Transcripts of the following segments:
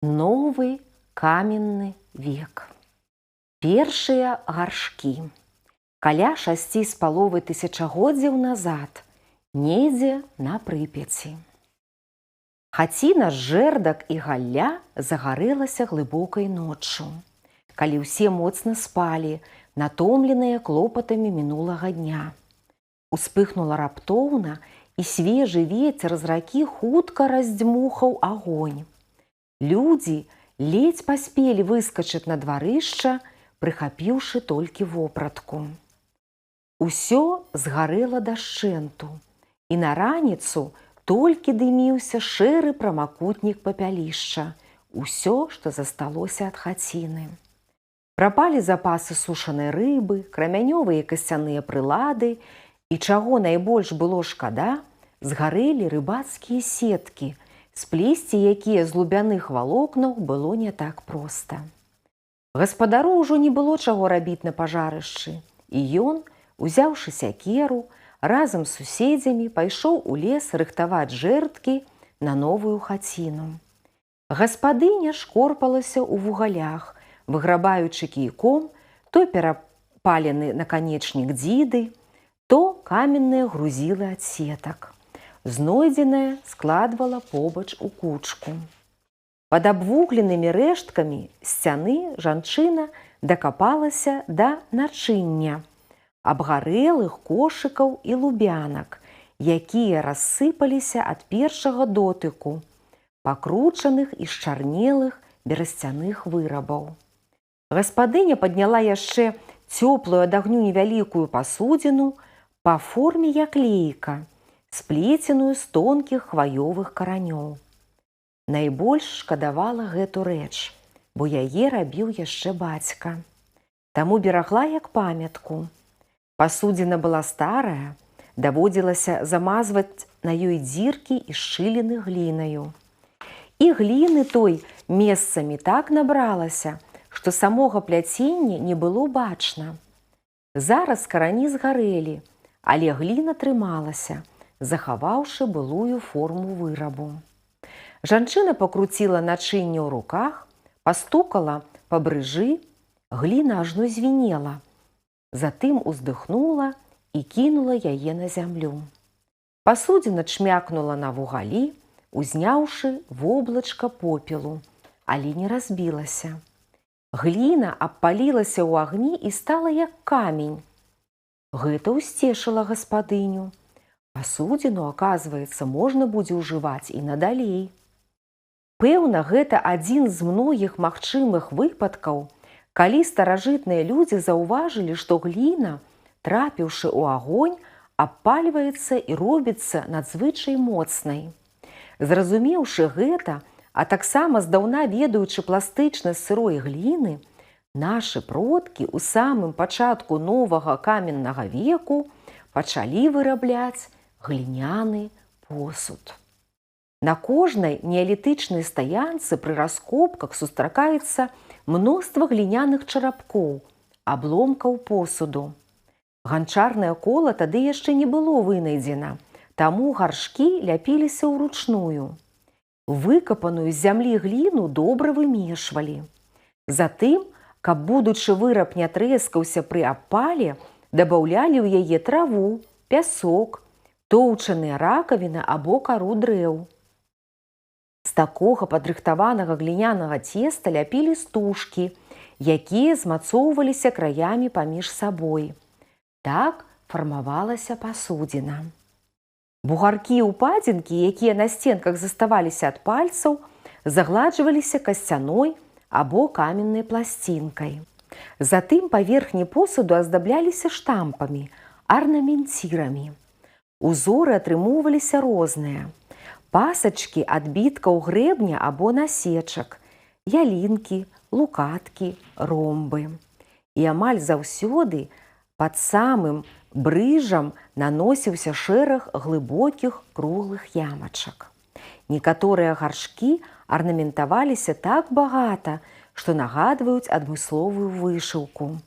Новы каменны век. Першыя гаршкі. Каля 6,5 тысячагоддзяў назад, недзе на Прыпяці. Хаціна з жэрдак і галля загарэлася глыбокай ноччу, калі ўсе моцна спалі, натомленыя клопатамі мінулага дня. Успыхнула раптоўна, і свежы вецер з ракі хутка раздзьмухаў агонь. Людзі ледзь паспелі выскачыць на дварышча, прыхапіўшы толькі вопратку. Усё згарэла дашчэнту, і на раніцу толькі дыміўся шэры прамакутнік папялішча, усё, што засталося ад хаціны. Прапалі запасы сушанай рыбы, крамянёвыя касцяныя прылады, і чаго найбольш было шкада, згарэлі рыбацкія сеткі, сплесці якія з лубяных валокнаў было не так проста. Гаспадару ўжо не было чаго рабіць на пажарышчы, і ён, узяўшы сякеру, разам з суседзямі пайшоў у лес рыхтаваць жэрдкі на новую хаціну. Гаспадыня шкорпалася ў вугалях, выграбаючы кійком то перапалены наканечнік дзіды, то каменныя грузілы ад сетак. Знойдзенае складвала побач у кучку. Пад абвугленымі рэшткамі сцяны жанчына дакапалася да начыння, абгарэлых кошыкаў і лубянак, якія рассыпаліся ад першага дотыку, пакручаных і счарнелых берасцяных вырабаў. Гаспадыня падняла яшчэ цёплую ад агню невялікую пасудзіну па форме як лейка, сплеценую з тонкіх хваёвых каранёў. Найбольш шкадавала гэту рэч, бо яе рабіў яшчэ бацька. Таму берагла як памятку. Пасудзіна была старая, даводзілася замазваць на ёй дзіркі і шчыліны глінаю. І гліны той месцамі так набралася, што самога пляцення не было бачна. Зараз карані згарэлі, але гліна трымалася, захаваўшы былую форму вырабу. Жанчына пакруціла начынне ў руках, пастукала па брыжы, гліна ажно звінела, затым уздыхнула і кінула яе на зямлю. Пасудзіна чмякнула на вугалі, узняўшы воблачка попелу, але не разбілася. Гліна абпалілася ў агні і стала як камень. Гэта ўсцешыла гаспадыню. Пасудзіну, аказваецца, можна будзе ўжываць і надалей. Пэўна, гэта адзін з многіх магчымых выпадкаў, калі старажытныя людзі заўважылі, што гліна, трапіўшы ў агонь, абпальваецца і робіцца надзвычай моцнай. Зразумеўшы гэта, а таксама здаўна ведаючы пластычнасць сырой гліны, нашы продкі ў самым пачатку новага каменнага веку пачалі вырабляць гліняны посуд. На кожнай неалітычнай стаянцы пры раскопках сустракаецца мноства гліняных чарапкоў, абломкаў посуду. Ганчарнае кола тады яшчэ не было вынайдзена, таму гаршкі ляпіліся ўручную. Выкапаную з зямлі гліну добра вымешвалі. Затым, каб будучы выраб не трэскаўся пры абпале, дабаўлялі ў яе траву, пясок, тоўчаныя ракавіны або кару дрэў. З такога падрыхтаванага глінянага цеста ляпілі стужкі, якія змацоўваліся краямі паміж сабой. Так фармавалася пасудзіна. Бугаркі і ўпадзінкі, якія на сценках заставаліся ад пальцаў, загладжваліся касцяной або каменнай пласцінкай. Затым паверхні посуду аздабляліся штампамі, арнаменцірамі. Узоры атрымоўваліся розныя. Пасачкі адбіткаў грэбня або насечак, ялінкі, лукаткі, ромбы. І амаль заўсёды пад самым брыжам наносіўся шэраг глыбокіх круглых ямачак. Некаторыя гаршкі арнаментаваліся так багата, што нагадваюць адмысловую вышыўку.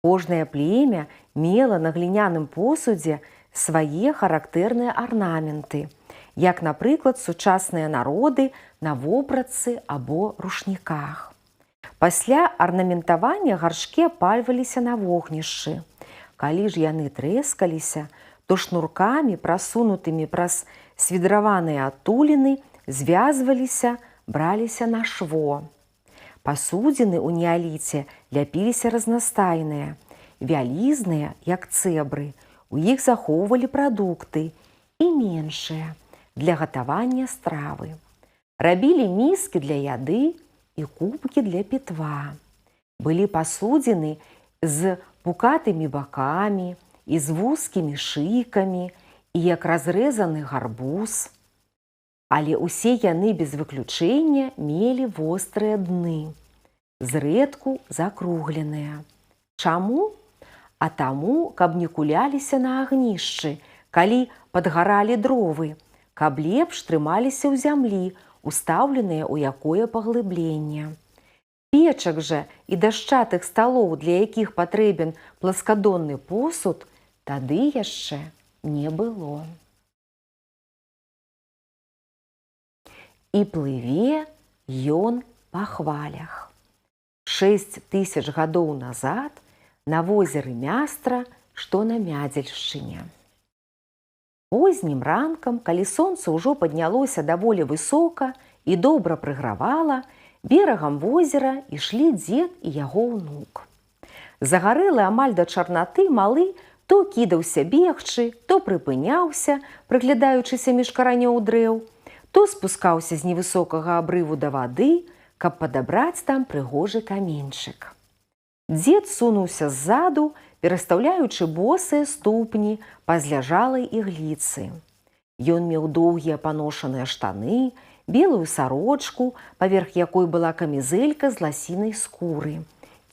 Кожнае племя мела на гліняным посудзе свае характэрныя арнаменты, як, напрыклад, сучасныя народы на вопратцы або рушніках. Пасля арнаментавання гаршкі апальваліся на вогнішчы. Калі ж яны трэскаліся, то шнуркамі, прасунутымі праз свідраваныя адтуліны, звязваліся, браліся на шво. Пасудзіны ў неаліце ляпіліся разнастайныя, вялізныя, як цэбры, у іх захоўвалі прадукты, і меншыя, для гатавання стравы. Рабілі міскі для яды і кубкі для пітва. Былі пасудзіны з пукатымі бакамі і з вузкімі шыйкамі, і як разрэзаны гарбуз. Але ўсе яны без выключэння мелі вострыя дны, зрэдку закругленыя. Чаму? А таму, каб не куляліся на агнішчы, калі падгаралі дровы, каб лепш трымаліся ў зямлі, устаўленыя ў якое паглыбленне. Печак жа і дашчатых сталоў, для якіх патрэбен пласкадонны посуд, тады яшчэ не было. І плыве ён па хвалях. 6000 гадоў назад на возеры Мястра, што на Мядзельшчыне. Познім ранкам, калі сонца ўжо паднялося даволі высока і добра прыгравала, берагам возера ішлі дзед і яго ўнук. Загарэлы амаль да чарнаты малы то кідаўся бегчы, то прыпыняўся, прыглядаючыся між каранёў дрэў, то спускаўся з невысокага абрыву да вады, каб падабраць там прыгожы каменьчык. Дзед сунуўся ззаду, перастаўляючы босыя ступні па зляжалай ігліцы. Ён меў доўгія паношаныя штаны, белую сарочку, паверх якой была камізэлька з ласінай скуры,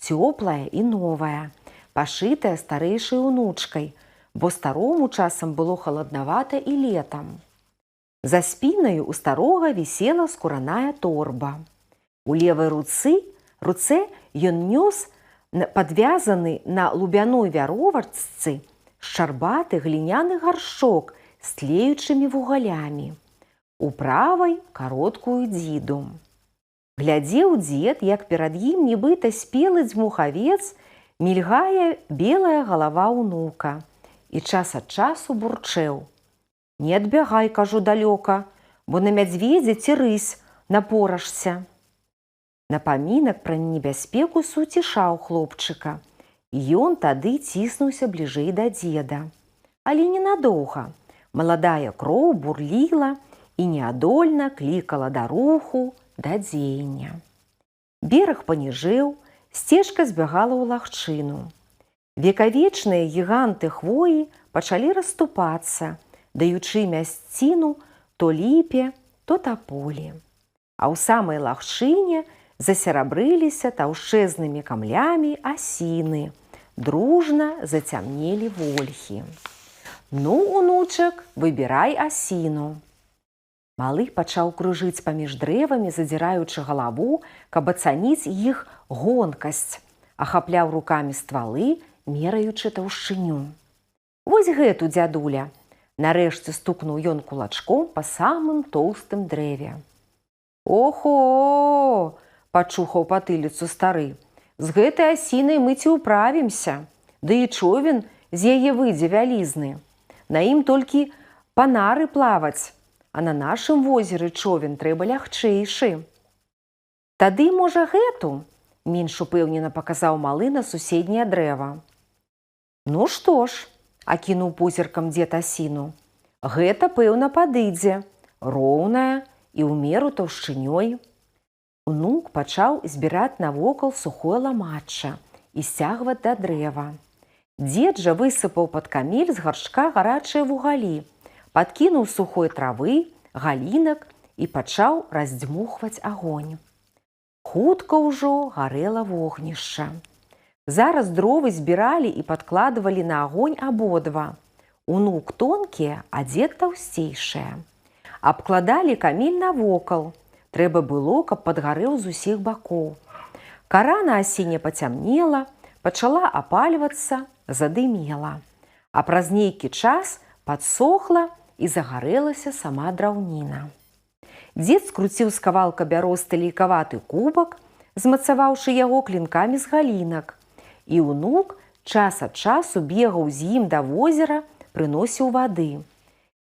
цёплая і новая, пашытая старэйшай унучкай, бо старому часам было халаднавата і летам. За спінаю ў старога вісела скураная торба. У левай руцэ ён нёс падвязаны на лубяной вяровачцы шчарбаты гліняны гаршчок з тлеючымі вугалямі. У правай кароткую дзіду. Глядзеў дзед, як перад ім нібыта спелы дзьмухавец мільгае белая галава ўнука, і час ад часу бурчэў: «Не адбягай, кажу, далёка, бо на мядзведзя ці рысь напорашся». Напамінак пра небяспеку суцішаў хлопчыка, і ён тады ціснуўся бліжэй да дзеда. Але ненадоўга. Маладая кроў бурліла і неадольна клікала да руху, да дзеяння. Бераг паніжэў, сцежка збягала ў лагчыну. Векавечныя гіганты хвоі пачалі расступацца, даючы мясціну то ліпе, то таполі. А ў самай лагчыне засерабрыліся таўшчэзнымі камлямі асіны, дружна зацямнелі вольхі. «Ну, унучак, выбірай асіну». Малы пачаў кружыць паміж дрэвамі, задзіраючы галаву, каб ацаніць іх гонкасць, ахапляў рукамі ствалы, мераючы таўшчыню. «Вось гэту, дзядуля!» Нарэшце стукнуў ён кулачком па самым тоўстым дрэве. «Охо!» – пачухаў патыліцу стары. «З гэтай асінай мы ці ўправімся, ды і човен з яе выйдзе вялізны. На ім толькі панары плаваць, а на нашым возеры човен трэба лягчэйшы». «Тады, можа, гэту?» – менш упэўнена паказаў малы на суседняе дрэва. «Ну што ж», – акінуў позіркам дзед асіну, «гэта, пэўна, падыдзе, роўная і ў меру таўшчынёй». Унук пачаў збіраць навокал сухое ламачча і сцягваць да дрэва. Дзед жа высыпаў пад камель з гаршка гарачыя вугалі, падкінуў сухой травы, галінак і пачаў раздзьмухваць агонь. Хутка ўжо гарэла вогнішча. Зараз дровы збіралі і падкладвалі на агонь абодва. Унук тонкія, а дзед таўсцейшыя. Абкладалі камель навокал. Трэба было, каб падгарэў з усіх бакоў. Кара на асіне пацямнела, пачала апальвацца, задымела. А праз нейкі час падсохла і загарэлася сама драўніна. Дзед скруціў з кавалка бяросты лейкаваты кубак, змацаваўшы яго клінкамі з галінак, і ўнук час ад часу бегаў з ім да возера, прыносіў вады.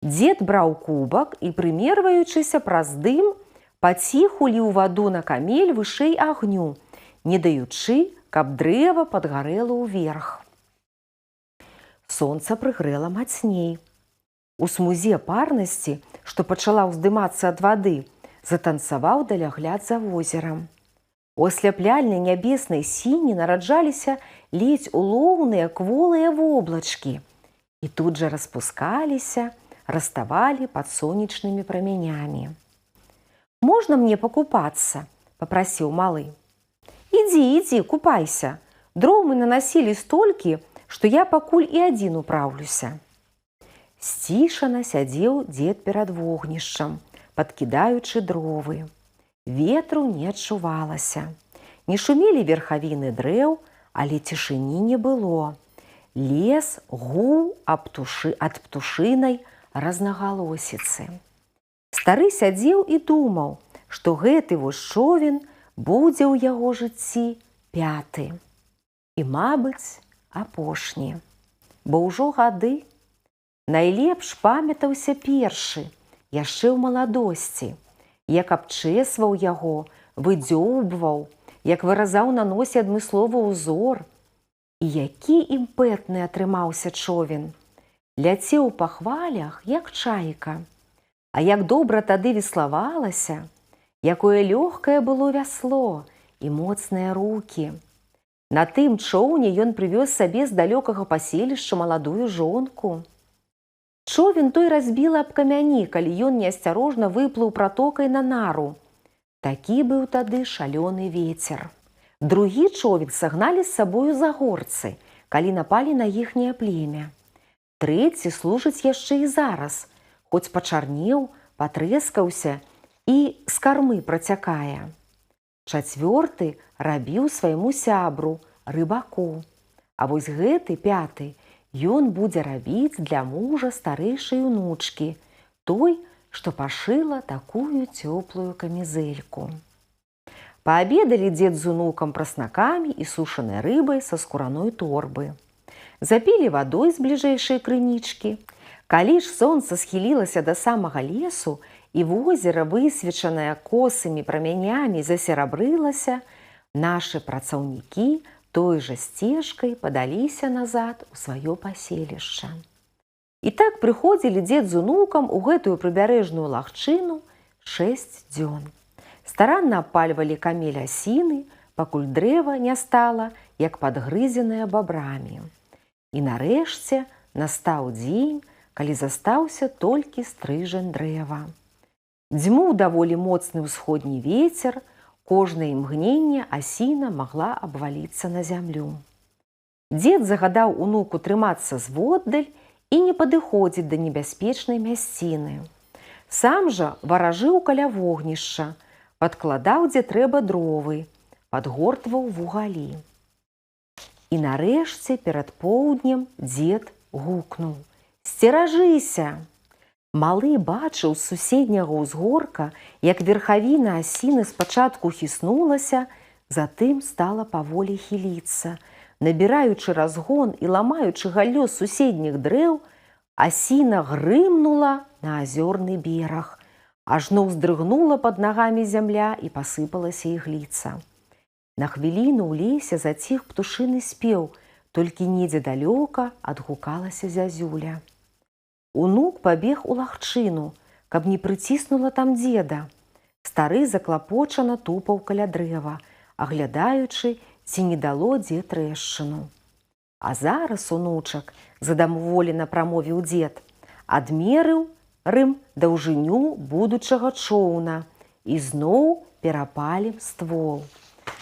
Дзед браў кубак і, прымерваючыся праз дым, паціху ліў ваду на камель вышэй агню, не даючы, каб дрэва падгарэла ўверх. Сонца прыгрэла мацней. У смузе парнасці, што пачала ўздымацца ад вады, затанцаваў далягляд за возерам. У асляпляльнай нябеснай сіні нараджаліся ледзь улоўныя кволыя воблачкі і тут жа распускаліся, раставалі пад сонечнымі прамянямі. «Можна мне пакупацца?» – папрасіў малы. «Ідзі, купайся. Дроў мы нанасілі столькі, што я пакуль і адзін управлюся». Сцішана сядзеў дзед перад вогнішчам, падкідаючы дровы. Ветру не адчувалася. Не шумелі верхавіны дрэў, але цішыні не было. Лес гуў ад птушынай разнагалосіцы. Стары сядзеў і думаў, што гэты вось човен будзе ў яго жыцці пяты. І, мабыць, апошні. Бо ўжо гады. Найлепш памятаўся першы, яшчэ ў маладосці, як абчэсваў яго, выдзёўбваў, як выразаў на носе адмысловы ўзор. І які імпэтны атрымаўся човен. Ляцеў па хвалях, як чайка. А як добра тады веславалася, якое лёгкае было вясло і моцныя рукі. На тым чоўне ён прывёз сабе з далёкага паселішча маладую жонку. Човен той разбіла аб камяні, калі ён неасцярожна выплыў пратокай на нару. Такі быў тады шалёны вецер. Другі човен сагналі з сабою загорцы, калі напалі на іхняе племя. Трэці служыць яшчэ і зараз, хоць пачарнеў, патрэскаўся і з кармы працякае. Чацвёрты рабіў свайму сябру, рыбаку. А вось гэты, пяты, ён будзе рабіць для мужа старэйшай унучкі, той, што пашыла такую цёплую камізэльку. Паабедалі дзед з унукам праснакамі і сушанай рыбай са скураной торбы. Запілі вадой з бліжэйшай крынічкі. Калі ж сонца схілілася да самага лесу і возера, высвечанае косымі прамянямі, засерабрылася, нашы працаўнікі той жа сцежкай падаліся назад у сваё паселішча. І так прыходзілі дзед з унукам у гэтую прыбярэжную лагчыну 6 дзён. Старанна абпальвалі камель асіны, пакуль дрэва не стала, як падгрызенае бабрамі. І нарэшце настаў дзень, калі застаўся толькі стрыжань дрэва. Дзьмуў даволі моцны ўсходні вецер, кожнае імгненне асіна магла абваліцца на зямлю. Дзед загадаў унуку трымацца зводдаль і не падыходзіць да небяспечнай мясціны. Сам жа варажыў каля вогнішча, падкладаў, дзе трэба, дровы, падгортваў вугалі. І нарэшце перад поўднем дзед гукнуў: «Сцеражыся!» Малы бачыў з суседняга ўзгорка, як верхавіна асіны спачатку хіснулася, затым стала паволі хіліцца. Набіраючы разгон і ламаючы галлё суседніх дрэў, асіна грымнула на азёрны бераг. Ажно ўздрыгнула пад нагамі зямля і пасыпалася ігліца. На хвіліну ў лесе заціх птушыны спеў, толькі недзе далёка адгукалася зязюля. Унук пабег у лагчыну, каб не прыціснула там дзеда. Стары заклапочана тупаў каля дрэва, аглядаючы, ці не дало дзе трэшчыну. А зараз, унучак, задамволена прамовіў дзед, адмерыў даўжыню будучага чоўна і зноў перапалім ствол.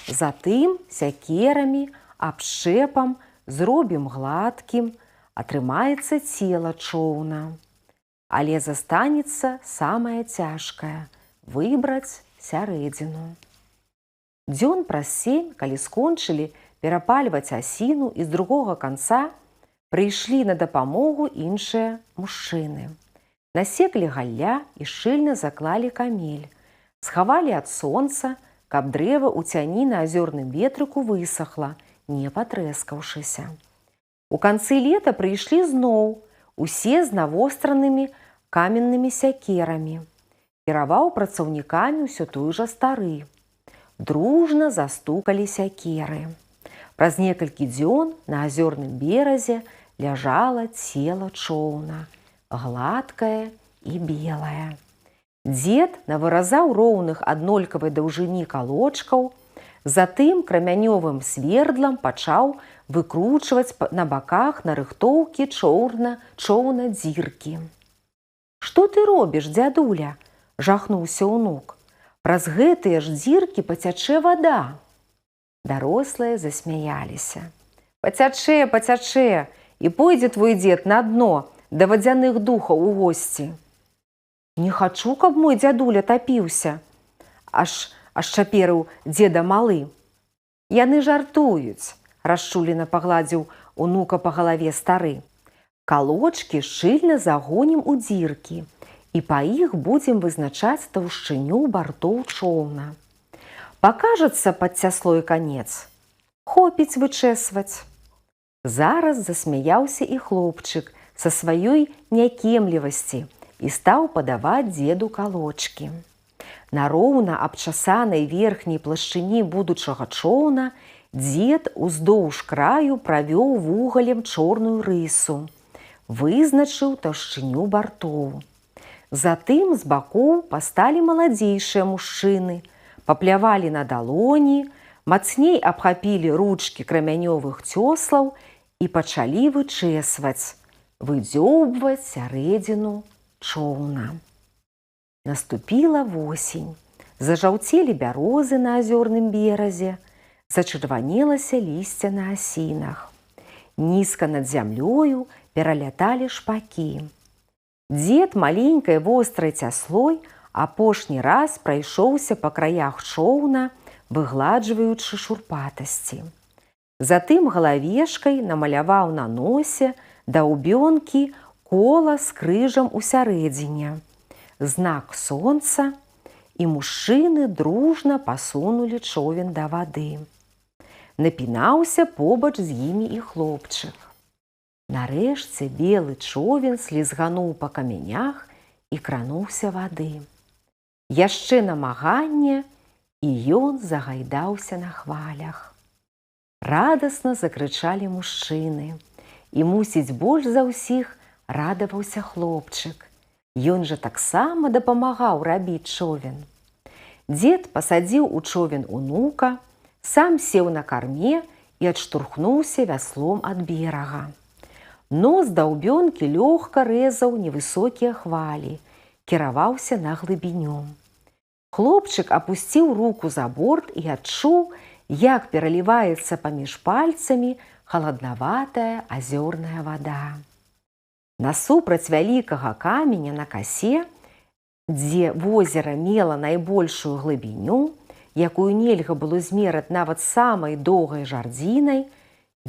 Затым сякерамі, абшчэпам зробім гладкім, атрымаецца цела чоўна. Але застанецца самае цяжкае – выбраць сярэдзіну. Дзён праз 7, калі скончылі перапальваць асіну, і з другога канца прыйшлі на дапамогу іншыя мужчыны. насеклі галля і шчыльна заклалі камель, схавалі ад сонца, каб дрэва ў цяні на азёрным ветрыку высохла, не патрэскаўшыся. У канцы лета прыйшлі зноў, усе з навостранымі каменнымі сякерамі. Кіраваў працаўнікамі ўсё той жа стары. Дружна застукалі сякеры. Праз некалькі дзён на азёрным беразе ляжала цела чоўна, гладкае і белае. Дзед навыразаў роўных аднолькавай даўжыні калочкаў, затым крамянёвым свердлам пачаў выкручваць на баках нарыхтоўкі чоўна дзіркі. «Што ты робіш, дзядуля?» – жахнуўся ўнук. «Праз гэтыя ж дзіркі пацячэ вада». Дарослыя засмяяліся. «Пацячэ, пацячэ, і пойдзе твой дзед на дно да вадзяных духаў у госці». «Не хачу, каб мой дзядуля тапіўся», – аж чаперыў дзеда малы. «Яны жартуюць», – расчулена пагладзіў унука па галаве стары. «Калочкі шчыльна загонім у дзіркі, і па іх будзем вызначаць таўшчыню бартоў чоўна. Пакажацца пад цяслой канец, хопіць вычэсваць». Зараз засмяяўся і хлопчык са сваёй някемлівасці і стаў падаваць дзеду калочкі. На роўна абчасанай верхняй плашчыні будучага чоўна дзед уздоўж краю правёў вугалем чорную рысу, вызначыў таўшчыню бартоў. Затым з бакоў пасталі маладзейшыя мужчыны, паплявалі на далоні, мацней абхапілі ручкі крамянёвых цёслаў і пачалі вычэсваць, выдзёўбваць сярэдзіну чоўна. Наступіла восень, зажаўцелі бярозы на азёрным беразе, зачырванелася лісце на асінах. Нізка над зямлёю пераляталі шпакі. Дзед маленькай вострай цяслой апошні раз прайшоўся па краях чоўна, выгладжваючы шурпатасці. Затым галавешкай намаляваў на носе даўбёнкі кола з крыжам у сярэдзіне, знак сонца, і мужчыны дружна пасунулі човен да вады. Напінаўся побач з імі і хлопчык. Нарэшце белы човен слізгануў па камянях і крануўся вады. Яшчэ намаганне, і ён загайдаўся на хвалях. Радасна закрычалі мужчыны, і, мусіць, больш за ўсіх радаваўся хлопчык. Ён жа таксама дапамагаў рабіць човен. Дзед пасадзіў у човен унука, сам сеў на карме і адштурхнуўся вяслом ад берага. Нос даўбёнкі лёгка рэзаў невысокія хвалі, кіраваўся на глыбіню. Хлопчык апусціў руку за борт і адчуў, як пераліваецца паміж пальцамі халаднаватая азёрная вада. Насупраць вялікага каменя на касе, дзе возера мела найбольшую глыбіню, якую нельга было змераць нават самай доўгай жардзінай,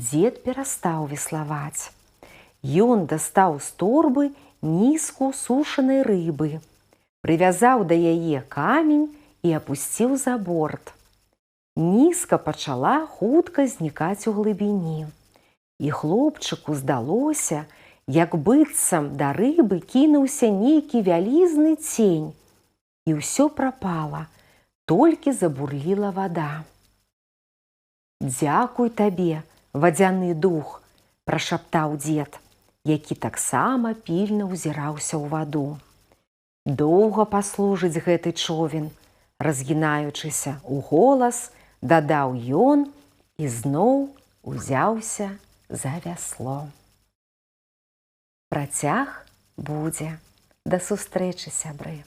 дзед перастаў веславаць. Ён дастаў з торбы нізку сушанай рыбы, прывязаў да яе камень і апусціў за борт. Нізка пачала хутка знікаць у глыбіні, і хлопчыку здалося, як быццам да рыбы кінуўся нейкі вялізны цень, і ўсё прапала, толькі забурліла вада. «Дзякуй табе, вадзяны дух!» – прашаптаў дзед, які таксама пільна ўзіраўся ў ваду. «Доўга паслужыць гэты човен», – разгінаючыся ў голас, дадаў ён і зноў узяўся за вясло. Працяг будзе. Да сустрэчы, сябры!